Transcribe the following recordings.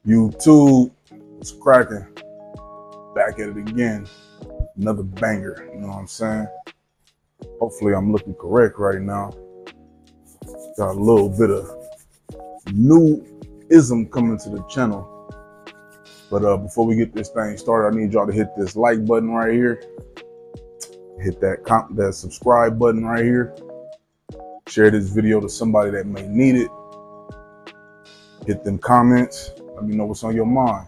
YouTube, it's cracking. Back at it again. Another banger, you know what I'm saying? Hopefully I'm looking correct right now. Got a little bit of new ism coming to the channel. But before we get this thing started, I need y'all to hit this like button right here. Hit that subscribe button right here. Share this video to somebody that may need it. Hit them comments. Let me know what's on your mind.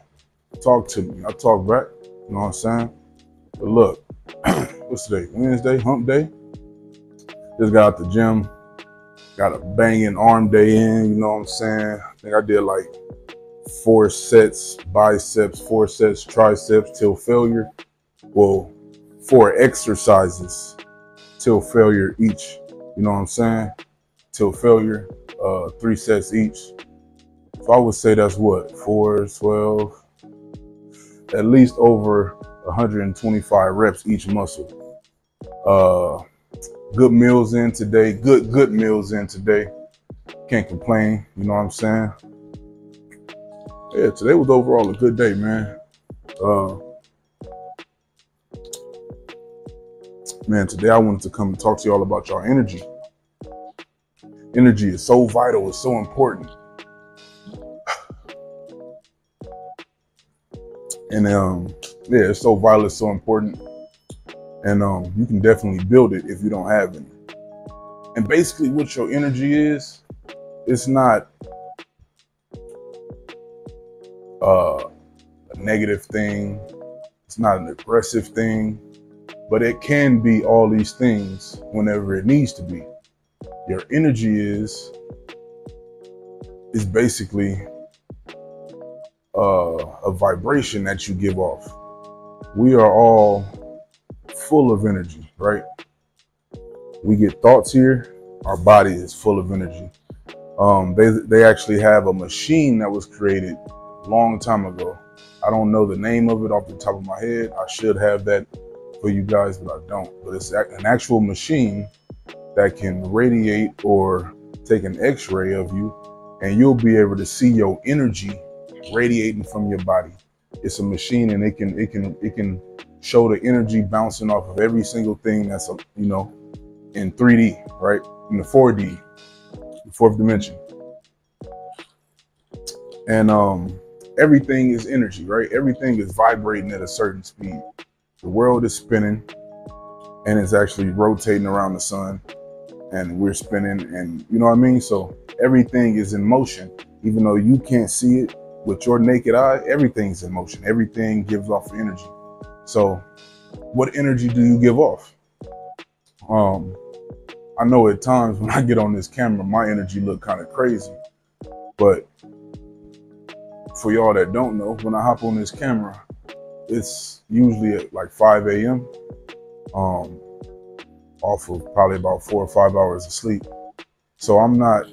Talk to me. I talk back. You know what I'm saying? But look, what's today? Wednesday, hump day. Just got out the gym. Got a banging arm day in, you know what I'm saying? I think I did like 4 sets biceps, 4 sets triceps till failure. Well, 4 exercises till failure each. You know what I'm saying? Till failure, 3 sets each. So I would say that's what, 4, 12, at least over 125 reps each muscle. Good meals in today, good meals in today. Can't complain, you know what I'm saying? Yeah, today was overall a good day, man. Man, today I wanted to come and talk to y'all about y'all energy. Energy is so vital, it's so important. And yeah, it's so vital, it's so important. And you can definitely build it if you don't have any. And basically what your energy is, it's not a negative thing. It's not an aggressive thing, but it can be all these things whenever it needs to be. Your energy is basically a vibration that you give off. We are all full of energy, right? We get thoughts here. Our body is full of energy. They actually have a machine that was created a long time ago. I don't know the name of it off the top of my head. I should have that for you guys, but I don't. But it's an actual machine that can radiate or take an X-ray of you, and you'll be able to see your energy radiating from your body. It's a machine, and it can show the energy bouncing off of every single thing that's, you know, in 3D, right? In the 4D, the 4th dimension. And everything is energy, right? Everything is vibrating at a certain speed. The world is spinning, and it's actually rotating around the sun, and we're spinning, and you know what I mean? So everything is in motion, even though you can't see it with your naked eye. Everything's in motion. Everything gives off energy. So what energy do you give off? I know at times when I get on this camera, my energy look kind of crazy, but for y'all that don't know, when I hop on this camera, it's usually at like 5 a.m. Off of probably about 4 or 5 hours of sleep. So I'm not,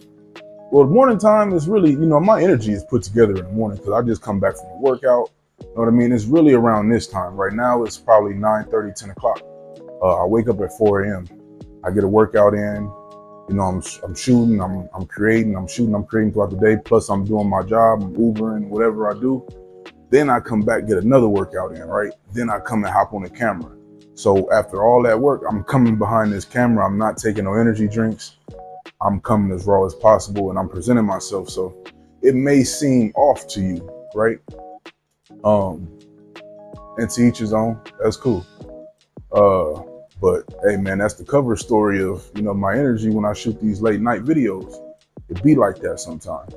well, the morning time is really, you know, my energy is put together in the morning because I just come back from a workout. You know what I mean? It's really around this time. Right now it's probably 9:30, 10 o'clock. I wake up at 4 a.m. I get a workout in. You know, I'm shooting, I'm creating, I'm creating throughout the day. Plus I'm doing my job, I'm Ubering, whatever I do. Then I come back, get another workout in, right? Then I come and hop on the camera. So after all that work, I'm coming behind this camera. I'm not taking no energy drinks. I'm coming as raw as possible, and I'm presenting myself. So it may seem off to you, right? And to each his own, that's cool. But hey man, that's the cover story of, you know, my energy when I shoot these late night videos. It be like that sometimes.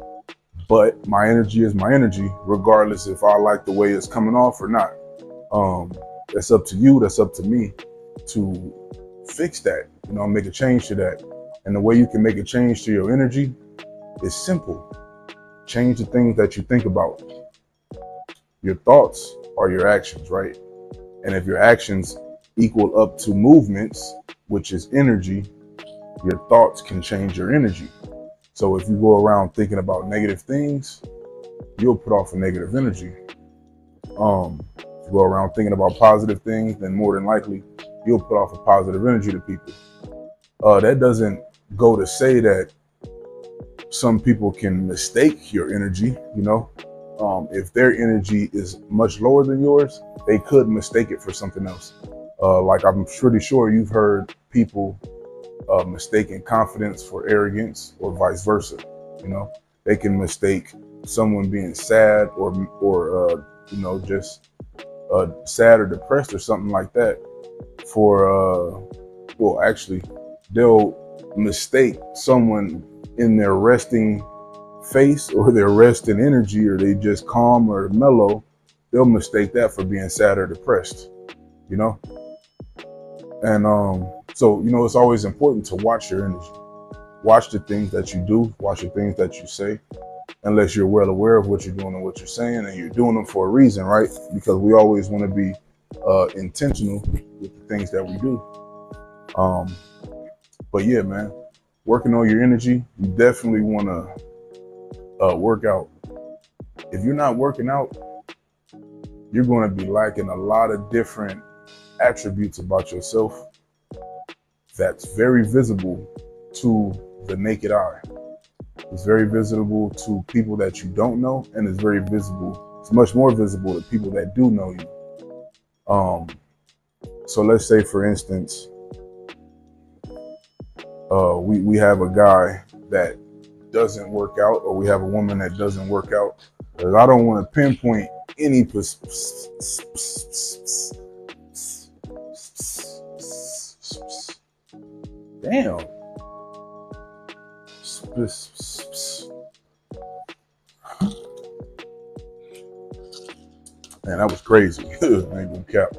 But my energy is my energy, regardless if I like the way it's coming off or not. That's up to you, that's up to me to fix that, you know, make a change to that. And the way you can make a change to your energy is simple. Change the things that you think about. Your thoughts are your actions, right? And if your actions equal up to movements, which is energy, your thoughts can change your energy. So if you go around thinking about negative things, you'll put off a negative energy. If you go around thinking about positive things, then more than likely, you'll put off a positive energy to people. That doesn't go to say that some people can mistake your energy, you know. if their energy is much lower than yours, they could mistake it for something else. Like I'm pretty sure you've heard people mistaking confidence for arrogance, or vice versa. You know, they can mistake someone being sad or just sad or depressed or something like that for well, actually, they'll mistake someone in their resting face or their resting energy, or they just calm or mellow. They'll mistake that for being sad or depressed, you know? And so, it's always important to watch your energy. Watch the things that you do, watch the things that you say, unless you're well aware of what you're doing and what you're saying, and you're doing them for a reason, right? Because we always want to be intentional with the things that we do. But yeah, man, working on your energy, you definitely want to work out. If you're not working out, you're going to be lacking a lot of different attributes about yourself that's very visible to the naked eye. It's very visible to people that you don't know, and it's very visible. It's much more visible to people that do know you. So let's say, for instance, we have a guy that doesn't work out, or we have a woman that doesn't work out. Because I don't want to pinpoint any damn. Man, that was crazy. I ain't gonna cap.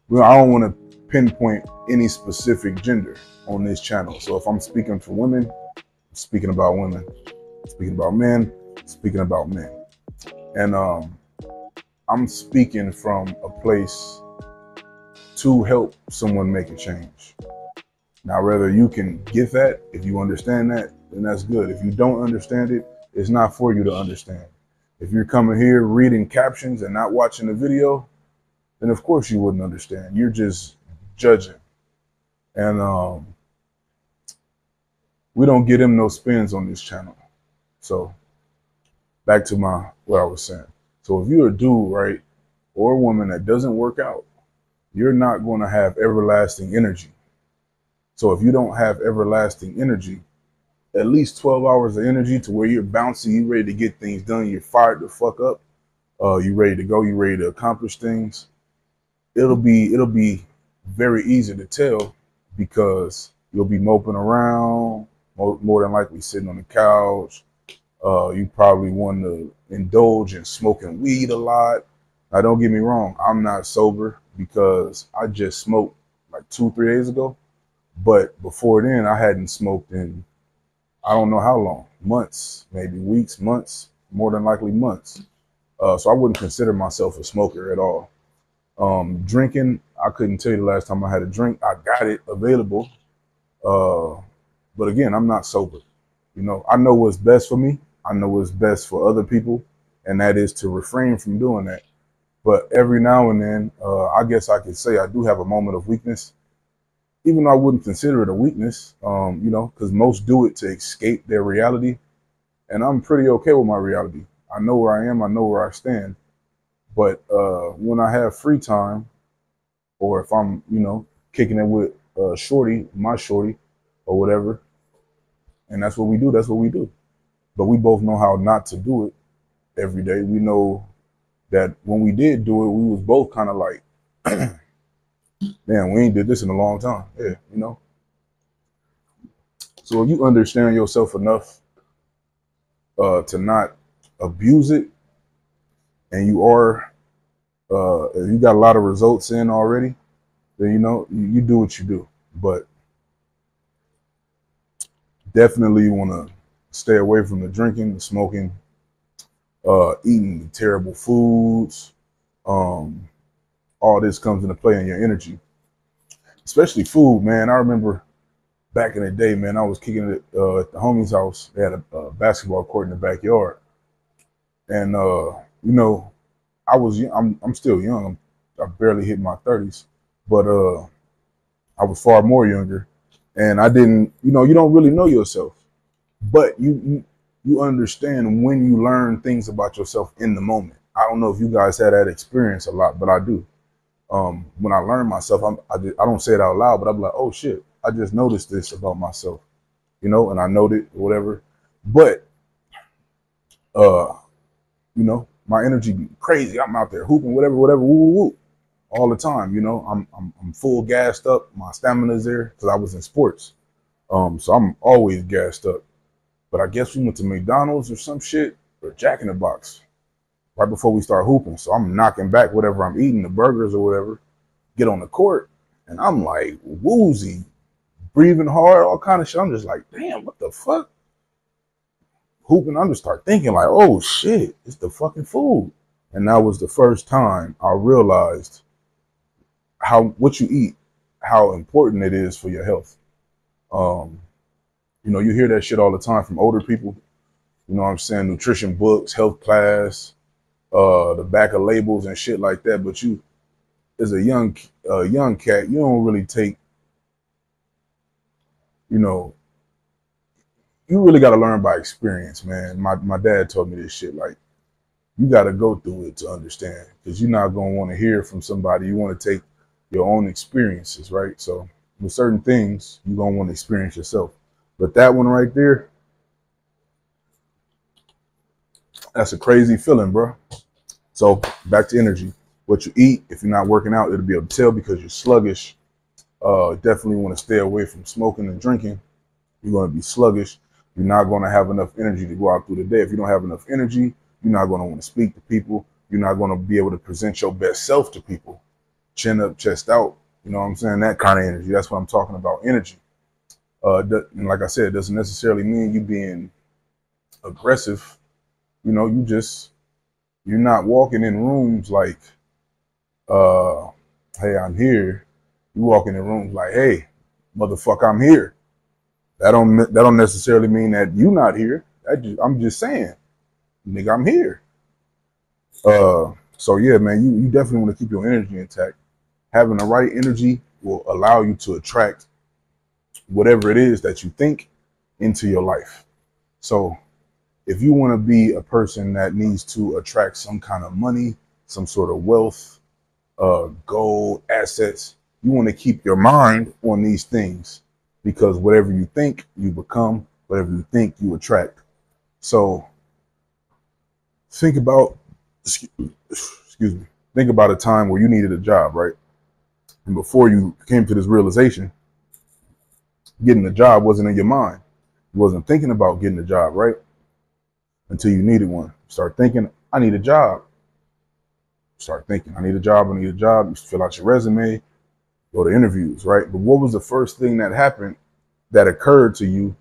Well, I don't want to pinpoint any specific gender on this channel. So if I'm speaking for women, I'm speaking about women. Speaking about men, speaking about men. And I'm speaking from a place to help someone make a change. Now, whether you can get that, if you understand that, then that's good. If you don't understand it, it's not for you to understand. If you're coming here reading captions and not watching the video, then of course you wouldn't understand. You're just judging. And we don't get him no spins on this channel. So back to what I was saying. So if you're a dude, right, or a woman that doesn't work out, you're not going to have everlasting energy. So if you don't have everlasting energy, at least 12 hours of energy to where you're bouncy, you're ready to get things done, you're fired the fuck up, you're ready to go, you're ready to accomplish things, it'll be very easy to tell, because you'll be moping around, more than likely sitting on the couch. You probably want to indulge in smoking weed a lot. Now, don't get me wrong, I'm not sober because I just smoked like 2-3 days ago. But before then, I hadn't smoked in I don't know how long, months, maybe weeks, months, more than likely months. So I wouldn't consider myself a smoker at all. Drinking, I couldn't tell you the last time I had a drink. I got it available. But again, I'm not sober. I know what's best for me. I know what's best for other people, and that is to refrain from doing that. But every now and then, I guess I could say I do have a moment of weakness, even though I wouldn't consider it a weakness, because most do it to escape their reality. And I'm pretty okay with my reality. I know where I am. I know where I stand. But when I have free time, or if I'm, kicking it with my shorty, or whatever, and that's what we do, that's what we do. But we both know how not to do it every day. We know that when we did do it, we was both kind of like, man, we ain't did this in a long time. Yeah, So if you understand yourself enough to not abuse it, and you got a lot of results in already, then you do what you do. But definitely you want to stay away from the drinking, the smoking, eating the terrible foods. All this comes into play in your energy, especially food, man. I remember back in the day, man, I was kicking it at the homie's house. They had a basketball court in the backyard. And, I was, I'm still young. I barely hit my 30s, but I was far more younger. And I didn't, you don't really know yourself, but you you understand when you learn things about yourself in the moment. I don't know if you guys had that experience a lot, but I do. When I learn myself, I don't say it out loud, but I'm like, oh shit, I just noticed this about myself, you know, and I noted whatever. But you know, my energy be crazy. I'm out there hooping, whatever, woo, woo, woo, all the time. You know, I'm full gassed up. My stamina's there because I was in sports. So I'm always gassed up. But I guess we went to McDonald's or some shit or Jack in the Box right before we start hooping. So I'm knocking back whatever I'm eating, the burgers or whatever, get on the court, and I'm like woozy, breathing hard, all kind of shit. I'm just like, damn, what the fuck? Hooping, I'm just start thinking like, oh shit, it's the fucking food. And that was the first time I realized what you eat, how important it is for your health. You know, you hear that shit all the time from older people. You know what I'm saying? Nutrition books, health class, the back of labels and shit like that. But you, as a young cat, you don't really take, you know, you really got to learn by experience, man. My dad told me this shit. Like, you got to go through it to understand, because you're not going to want to hear from somebody. You want to take your own experiences, right? So with certain things, you're going to want to experience yourself. But that one right there, that's a crazy feeling, bro. So back to energy. What you eat, if you're not working out, it'll be able to tell because you're sluggish. Definitely want to stay away from smoking and drinking. You're going to be sluggish. You're not going to have enough energy to go out through the day. If you don't have enough energy, you're not going to want to speak to people. You're not going to be able to present your best self to people. Chin up, chest out. You know what I'm saying? That kind of energy. That's what I'm talking about, energy. And like I said, it doesn't necessarily mean you being aggressive. You know, you're not walking in rooms like, hey, I'm here. You walking in rooms like, hey, motherfucker, I'm here. That don't necessarily mean that you not here. I'm just saying, nigga, I'm here. So yeah, man, you definitely want to keep your energy intact. Having the right energy will allow you to attract whatever it is that you think into your life. So if you want to be a person that needs to attract some kind of money, some sort of wealth, gold, assets, you want to keep your mind on these things, because whatever you think, you become. Whatever you think, you attract. So think about, excuse me, think about a time where you needed a job, right? And before you came to this realization, getting a job wasn't in your mind. You wasn't thinking about getting a job, right? Until you needed one. Start thinking, I need a job. Start thinking, I need a job, I need a job. You fill out your resume, go to interviews, right? But what was the first thing that happened that occurred to you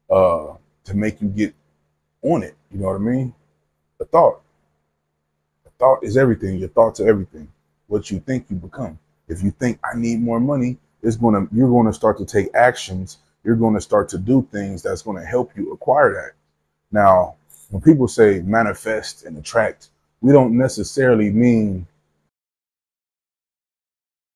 to make you get on it? You know what I mean? A thought. A thought is everything. Your thoughts are everything. What you think, you become. If you think I need more money, you're going to start to take actions. You're going to start to do things that's going to help you acquire that. Now, when people say manifest and attract, we don't necessarily mean